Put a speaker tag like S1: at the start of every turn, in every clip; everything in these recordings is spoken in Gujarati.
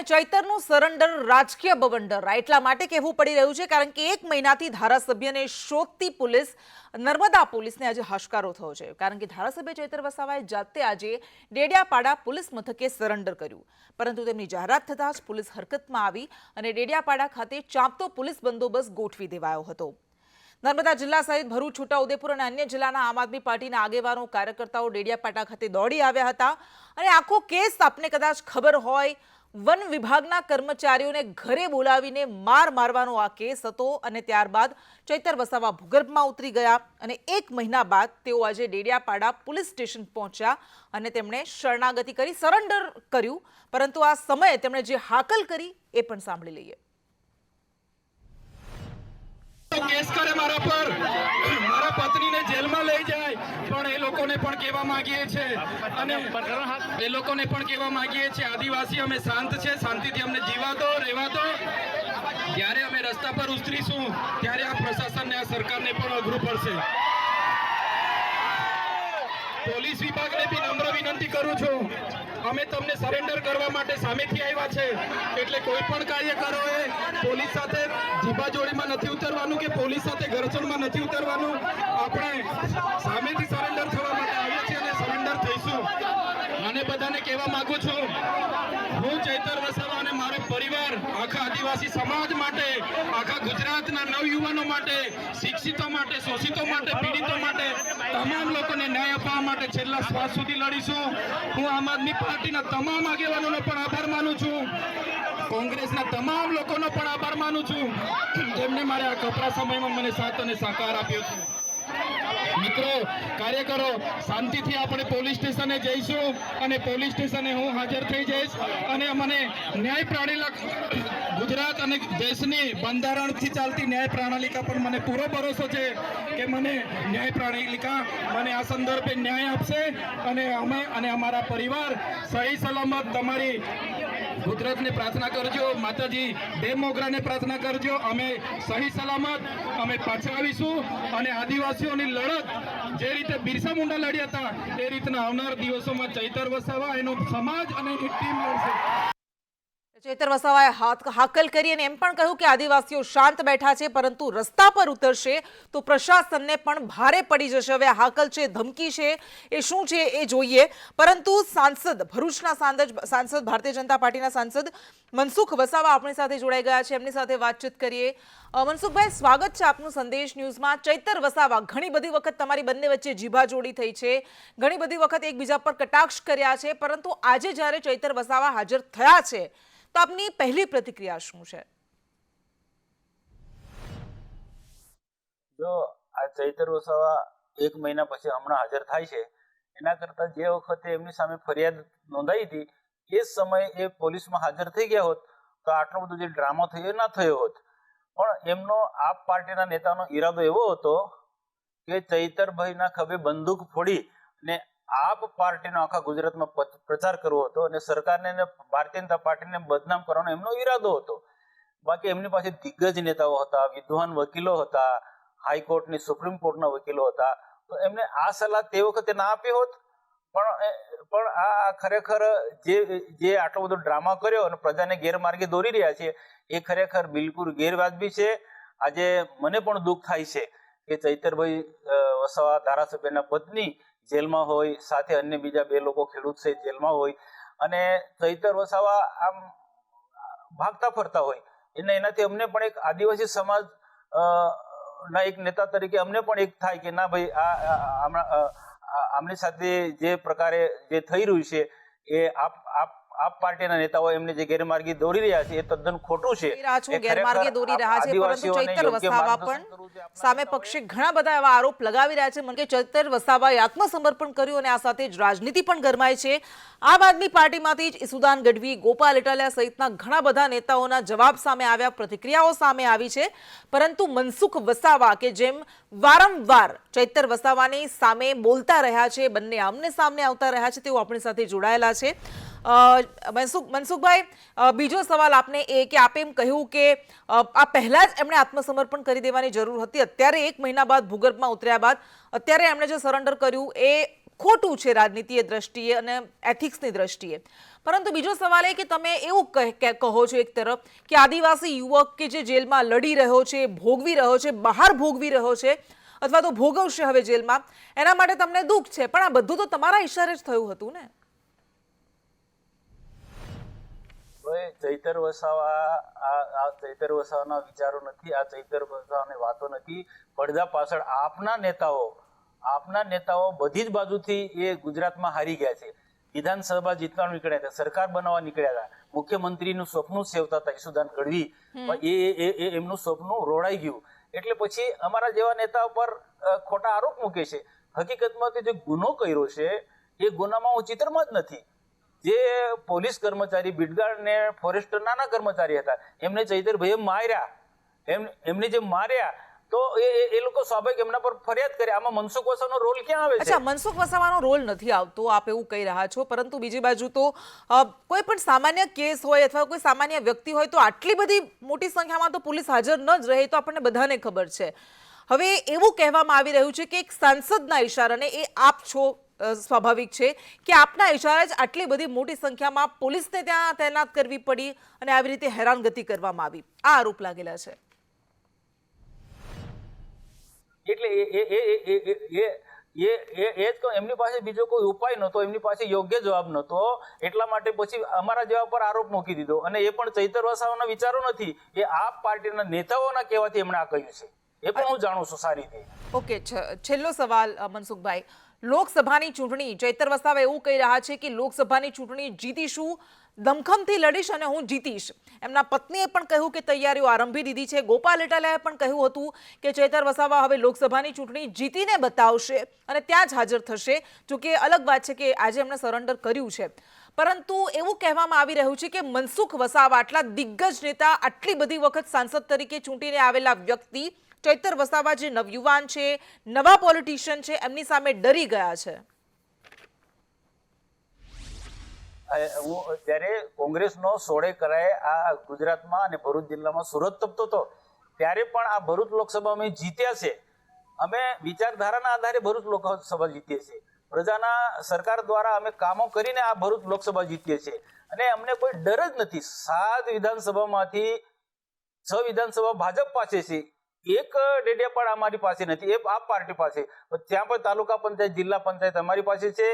S1: ચૈતરનું સરેન્ડર રાજકીય બવંડર એટલા માટે કહેવું પડી રહ્યું છે કારણ કે 1 મહિનાથી ધારાસભ્યને શોધતી પોલીસ નર્મદા પોલીસને આજે હાશકારો થયો છે કારણ કે ધારાસભ્ય ચૈતર વસાવાએ જાતે આજે ડેડિયાપાડા પોલીસ મથકે સરેન્ડર કર્યું પરંતુ તેમની જાહેરાત થતાં જ પોલીસ હરકતમાં આવી અને ડેડિયાપાડા ખાતે ચાંપતો પોલીસ બંદોબસ્ત ગોઠવી દેવાયો હતો। નર્મદા જિલ્લા સહિત ભરૂચ, છોટાઉદેપુર અને અન્ય જિલ્લાના આમ આદમી પાર્ટીના આગેવાનો કાર્યકર્તાઓ ડેડિયાપાડા ખાતે દોડી આવ્યા હતા અને આખો કેસ આપને કદાચ ખબર હોય, વન વિભાગના કર્મચારીઓને ઘરે બોલાવીને મારવાનો આ કેસ હતો અને ત્યારબાદ ચૈતર વસાવા ભૂગર્ભમાં ઉતરી ગયા અને 1 મહિના બાદ તેઓ આજે ડેડિયાપાડા પોલીસ સ્ટેશન પહોંચ્યા અને તેમણે શરણાગતિ કરી, સરેન્ડર કર્યું, પરંતુ આ સમયે તેમણે જે હાકલ કરી એ પણ સાંભળી લઈએ।
S2: કેસ કરે મારા પર, મારા પત્નીને જેલમાં લઈ જાય, પણ એ લોકોને પણ કહેવા માંગીએ છીએ અને એ લોકોને પણ કહેવા માંગીએ છીએ આદિવાસી અમે શાંત છે, શાંતિથી અમને જીવા દો, રહેવા દો। જ્યારે અમે રસ્તા પર ઉતરીશું ત્યારે આ પ્રશાસનને, આ સરકારને પણ અઘરું પડશે। પોલીસ વિભાગને બી નમ્ર વિનંતી કરું છું, અમે તમને સરેન્ડર કરવા માટે સામેથી આવ્યા છે એટલે કોઈ પણ કાર્યકરોએ પોલીસ સાથે જીબાજોડીમાં નથી ઉતરવાનું કે પોલીસ સાથે ઘર્ષણમાં નથી ઉતરવાનું। આપણે સામેથી સરેન્ડર થવા માટે આવ્યા છીએ અને સરેન્ડર થઈશું। અને બધાને કહેવા માંગુ છું, હું ચૈતર વસાવા અને મારો પરિવાર આખા આદિવાસી સમાજ માટે, આખા ગુજરાતના નવયુવાનો માટે, શિક્ષિતો માટે, શોષિતો માટે, પીડિતો માટે, તમામ લોકોને ન્યાય આપવા માટે છેલ્લા શ્વાસ સુધી લડીશું। હું આમ આદમી પાર્ટીના તમામ આગેવાનોનો પણ આભાર માનું છું, કોંગ્રેસના તમામ લોકોનો પણ આભાર માનું છું જેમને મારે આ કપરા સમયમાં મને સાથ અને સહકાર આપ્યો છે। મિત્રો, કાર્યકરો, શાંતિથી આપણે પોલીસ સ્ટેશને જઈશું અને પોલીસ સ્ટેશને હું હાજર થઈ જઈશ અને મને ન્યાય પ્રણાલિકા, ગુજરાત અને દેશની બંધારણથી ચાલતી ન્યાય પ્રણાલિકા પર મને પૂરો ભરોસો છે કે મને ન્યાય પ્રણાલિકા મને આ સંદર્ભે ન્યાય આપશે અને અમે અને અમારા પરિવાર સહી સલામત તમારી કુદરતને પ્રાર્થના કરજો, માતાજી દેવમોગરાને પ્રાર્થના કરજો, અમે સહી સલામત અમે પાછા આવીશું અને આદિવાસીઓની લડત જે રીતે બિરસા મુંડા લડ્યા હતા એ રીતના આવનાર દિવસોમાં ચૈતર વસાવા, એનો સમાજ અને એની ટીમ લડશે।
S1: ચૈતર વસાવાએ હાકલ કરી અને એમ પણ કહ્યું કે આદિવાસીઓ શાંત બેઠા છે પરંતુ રસ્તા પર ઉતરશે તો પ્રશાસનને પણ ભારે પડી જશે। હવે હાકલ છે, ધમકી છે, એ શું છે એ જોઈએ। પરંતુ સાંસદ, ભરૂચના સાંસદ, ભારતીય જનતા પાર્ટીના સાંસદ મનસુખ વસાવા આપણી સાથે જોડાઈ ગયા છે, એમની સાથે વાતચીત કરીએ। મનસુખભાઈ, સ્વાગત છે આપનું સંદેશ ન્યૂઝમાં। ચૈતર વસાવા, ઘણી બધી વખત તમારી બંને વચ્ચે જીભાજોડી થઈ છે, ઘણી બધી વખત એકબીજા પર કટાક્ષ કર્યા છે, પરંતુ આજે જ્યારે ચૈતર વસાવા હાજર થયા છે તો આપની પહેલી પ્રતિક્રિયા શું છે?
S3: જો આ ચૈતર વસાવા 1 મહિના પછી હમણાં હાજર થાય છે, એના કરતા જે વખતે એમની સામે ફરિયાદ નોંધાઈ હતી એ સમયે એ પોલીસમાં હાજર થઈ ગયા હોત તો આટલો બધો જે ડ્રામા થયો ના થયો હોત। પણ એમનો આપ પાર્ટીના નેતાનો ઈરાદો એવો હતો કે ચૈતરભાઈના ખભે બંદૂક ફોડી અને આપ પાર્ટીનો આખા ગુજરાતમાં પ્રચાર કરવો હતો અને સરકારને, ભારતીય જનતા પાર્ટીને બદનામ કરવાનો એમનો ઈરાદો હતો। બાકી એમની પાસે દિગ્ગજ નેતાઓ હતા, વિદ્વાન વકીલો હતા, હાઈકોર્ટની, સુપ્રીમ કોર્ટના વકીલો હતા, તો એમને આ સલાહ તે વખતે ના આપી હોત। પણ આ ખરેખર જે આટલો બધો ડ્રામા કર્યો અને પ્રજાને ગેરમાર્ગે દોરી રહ્યા છે એ ખરેખર બિલકુલ ગેરવાજબી છે। આજે મને પણ દુઃખ થાય છે કે ચૈતરભાઈ વસાવા, ધારાસભ્યના પત્ની જેલમાં હોય, સાથે અન્ય બીજા 2 લોકો ખેડૂત સહિત જેલમાં હોય અને ચૈતર વસાવા આમ ભાગતા ફરતા હોય એનાથી અમને પણ એક આદિવાસી સમાજ ના એક નેતા તરીકે અમને પણ એક થાય કે ના ભાઈ, આમની સાથે જે પ્રકારે જે થઈ રહ્યું છે એ આપ પાર્ટીના નેતાઓ એમને જે ગેરમાર્ગે દોરી રહ્યા છે એ તદ્દન ખોટું છે।
S1: ગેરમાર્ગે દોરી રહ્યા છે, પરંતુ ચૈતર વસાવા પણ સામે પક્ષે ઘણા બધા એવા આરોપ લગાવી રહ્યા છે મને કે ચૈતર વસાવાએ આત્મસમર્પણ કર્યું અને આ સાથે જ રાજનીતિ પણ ગરમાય છે। આમ આદમી પાર્ટીમાંથી જ ઈસુદાન ગઢવી, ગોપાલ ઇટાલિયા સહિતના ઘણા બધા નેતાઓના જવાબ સામે આવ્યા, પ્રતિક્રિયાઓ સામે આવી છે, પરંતુ મનસુખ વસાવા કે જેમ વારંવાર ચૈતર વસાવાની સામે બોલતા રહ્યા છે, બંને આમને સામને આવતા રહ્યા છે, તેઓ આપણી સાથે જોડાયેલા છે। મનસુખભાઈ, બીજો સવાલ આપને એ કે આપે એમ કહ્યું કે આ પહેલા જ એમણે આત્મસમર્પણ કરી દેવાની જરૂર હતી, અત્યારે 1 મહિના બાદ ભૂગર્ભમાં ઉતર્યા બાદ અત્યારે એમણે જે સરેન્ડર કર્યું એ ખોટું છે રાજનીતિય દ્રષ્ટિએ અને એથિક્સની દ્રષ્ટિએ. પરંતુ બીજો સવાલ એ કે તમે એવું કહો છો એક તરફ કે આદિવાસી યુવક કે જે જેલમાં લડી રહ્યો છે, ભોગવી રહ્યો છે, બહાર ભોગવી રહ્યો છે અથવા તો ભોગવશે હવે જેલમાં, એના માટે તમને દુઃખ છે, પણ આ બધું તો તમારા ઈશારે જ થયું હતું ને.
S3: ચૈતર વસાવાના વિચારો નથી, આ ચૈતર વસાવાની વાતો નથી. પડદા પાછળ આપના નેતાઓ બધી જ બાજુથી એ ગુજરાતમાં હારી ગયા છે. વિધાનસભા જીતવા નીકળ્યા હતા, સરકાર બનાવવા નીકળ્યા હતા, મુખ્યમંત્રીનું સપનું સેવતા હતા ઈસુદાન ગઢવી, એ એમનું સપનું રોડાઈ ગયું. એટલે પછી અમારા જેવા નેતા પર ખોટા આરોપ મૂકે છે. હકીકતમાં જે ગુનો કર્યો છે એ ગુનામાં હું ચિત્રમાં જ નથી. જે પોલીસ કર્મચારી બિડગાર્ડ ને ફોરેસ્ટર નાના કર્મચારી હતા, એમને ચૈતરભાઈએ માર્યા, એમને જે માર્યા તો એ લોકો સ્વાભાવિક એમના પર ફરિયાદ કરે. આમાં મનસુખ વસાવાનો રોલ ક્યાં આવે છે?
S1: અચ્છા, મનસુખ વસાવાનો રોલ નથી આવતો, આપ એવું કહી રહ્યા છો, પરંતુ બીજી બાજુ તો કોઈ પણ સામાન્ય કેસ હોય અથવા કોઈ સામાન્ય વ્યક્તિ હોય તો આટલી બધી મોટી સંખ્યામાં તો પોલીસ હાજર ન જ રહે, તો આપણને બધાને ખબર છે. હવે એવું કહેવામાં આવી રહ્યું છે કે એક સાંસદના ઈશારાને, એ આપ છો, સ્વાભાવિક છે કે આપના ઈશારે જ આટલી બધી મોટી સંખ્યામાં પોલીસને ત્યાં તૈનાત કરવી પડી અને આવી રીતે હેરાનગતિ કરવામાં આવી, આ આરોપ લાગેલા છે.
S3: એટલે એ જ એમની પાસે બીજો કોઈ ઉપાય નહોતો, એમની પાસે યોગ્ય જવાબ નહોતો, એટલા માટે પછી અમારા જેવા પર આરોપ મૂકી દીધો. અને એ પણ ચૈતર વસાવાના વિચારો નથી, એ આપ પાર્ટીના નેતાઓના કહેવાથી એમણે આ કહ્યું છે, એ પણ હું જાણું છું સારી રીતે.
S1: ઓકે, છેલ્લો સવાલ મનસુખભાઈ, લોકસભાની ચૂંટણી, ચૈતર વસાવા એવું કહી રહ્યા છે કે લોકસભાની ચૂંટણી જીતીશું, દમખમથી લડીશ અને હું જીતીશ. એમના પત્નીએ પણ કહ્યું કે તૈયારીઓ આરંભી દીધી છે. ગોપાલ ઇટાલિયાએ પણ કહ્યું હતું કે ચૈતર વસાવા હવે લોકસભાની ચૂંટણી જીતીને બતાવશે અને ત્યાં જ હાજર થશે. જોકે અલગ વાત છે કે આજે એમણે સરેન્ડર કર્યું છે, પરંતુ એવું કહેવામાં આવી રહ્યું છે કે મનસુખ વસાવા, આટલા દિગ્ગજ નેતા, આટલી બધી વખત સાંસદ તરીકે ચૂંટીને આવેલા વ્યક્તિ, ચૈતર વસાવા જે નવયુવાન છે, નવા પોલિટિશિયન છે, એમની સામે ડરી ગયા છે.
S3: જ્યારે કોંગ્રેસનો સોળે કરાએ આ ગુજરાતમાં અને ભરૂચ જિલ્લામાં સુરત તપતો હતો, ત્યારે પણ આ ભરૂચ લોકસભા અમે જીત્યા છે. અમે વિચારધારાના આધારે ભરૂચ લોકસભા જીતીએ છીએ. પ્રજાના સરકાર દ્વારા અમે કામો કરીને આ ભરૂચ લોકસભા જીતીએ છીએ અને અમને કોઈ ડર જ નથી. 7 વિધાનસભામાંથી 6 વિધાનસભા ભાજપ પાસે છે, એક ડેડિયાપાડ અમારી પાસે નથી, એ આ પાર્ટી પાસે. ત્યાં પણ તાલુકા પંચાયત, જિલ્લા પંચાયત અમારી પાસે છે.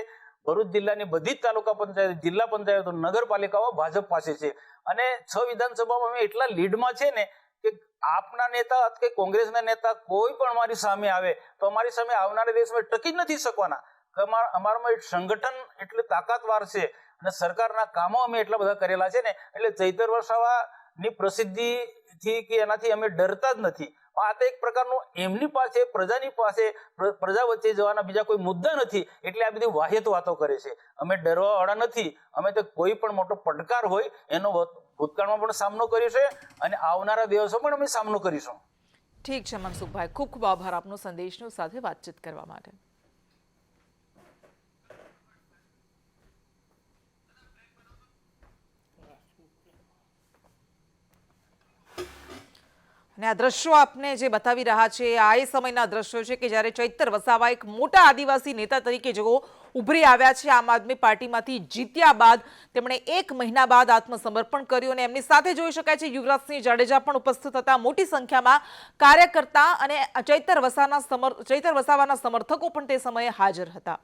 S3: ભરૂચ જિલ્લાની બધી જ તાલુકા પંચાયત, જિલ્લા પંચાયતો, નગરપાલિકાઓ ભાજપ પાસે છે. અને 6 વિધાનસભામાં અમે એટલા લીડમાં છે ને કે આપના નેતા કે કોંગ્રેસના નેતા કોઈ પણ અમારી સામે આવે તો અમારી સામે આવનારા દિવસમાં ટકી જ નથી શકવાના. અમારામાં સંગઠન એટલે તાકાતવાર છે અને સરકારના કામો અમે એટલા બધા કરેલા છે ને, એટલે ચૈતર વસાવાની પ્રસિદ્ધિથી કે એનાથી અમે ડરતા જ નથી. આ તો એક પ્રકારનું એમની પાસે, પ્રજાની પાસે, પ્રજા વચ્ચે જવાના બીજા કોઈ મુદ્દા નથી, એટલે આ બધી વાહિયાત વાતો કરે છે. અમે ડરવા વાળા નથી. અમે તો કોઈ પણ મોટો પડકાર હોય એનો ભૂતકાળમાં પણ સામનો કર્યો છે અને આવનારા દિવસો પણ અમે સામનો કરીશું.
S1: ઠીક છે મનસુખભાઈ, ખૂબ ખૂબ આભાર આપનો સંદેશનો સાથે વાતચીત કરવા માટે. અને આ દ્રશ્યો આપને જે બતાવી રહ્યા છે, આ એ સમયના દ્રશ્યો છે કે જ્યારે ચૈતર વસાવા એક મોટા આદિવાસી નેતા તરીકે જેઓ ઉભરી આવ્યા છે, આમ આદમી પાર્ટીમાંથી જીત્યા બાદ તેમણે 1 મહિના બાદ આત્મસમર્પણ કર્યું અને એમની સાથે જોઈ શકાય છે યુવરાજસિંહ જાડેજા પણ ઉપસ્થિત હતા. મોટી સંખ્યામાં કાર્યકર્તા અને ચૈતર વસાવાના સમર્થકો પણ તે સમયે હાજર હતા.